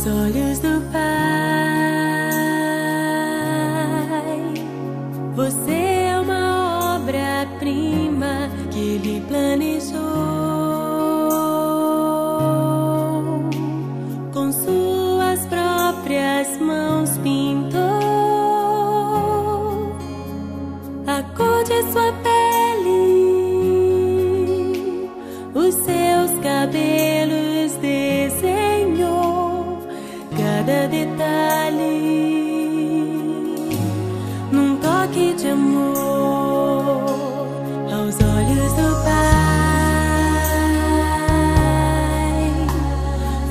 aos olhos do Pai. Você é uma obra-prima que Ele planejou. Com suas próprias mãos pintou a cor de sua pele, os seus cabelos desenhou cada detalhe num toque de amor aos olhos do Pai.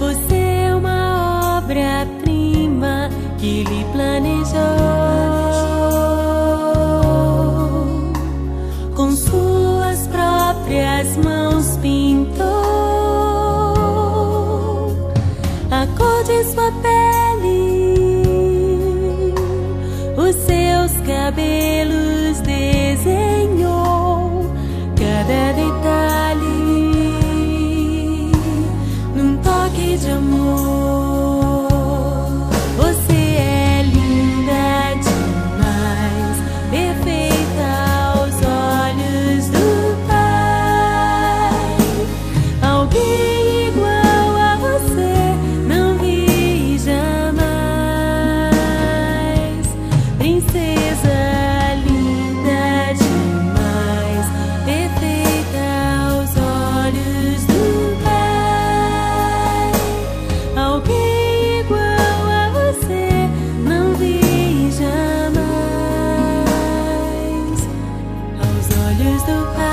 Você é uma obra-prima que Ele planejou. Com suas próprias mãos pintou a cor de sua pele, os seus cabelos desenhou cada detalhe num toque de amor. Você é linda demais, perfeita aos olhos do Pai. Alguém igual a você não vi jamais. Princesa linda demais, perfeita aos olhos do Pai. Alguém igual a você não vi jamais aos olhos do Pai.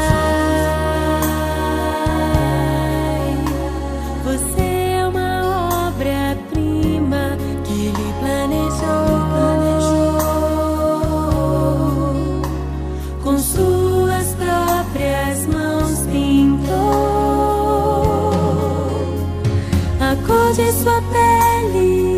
Você é uma obra-prima que Ele planejou. Com suas próprias mãos pintou a cor de sua pele,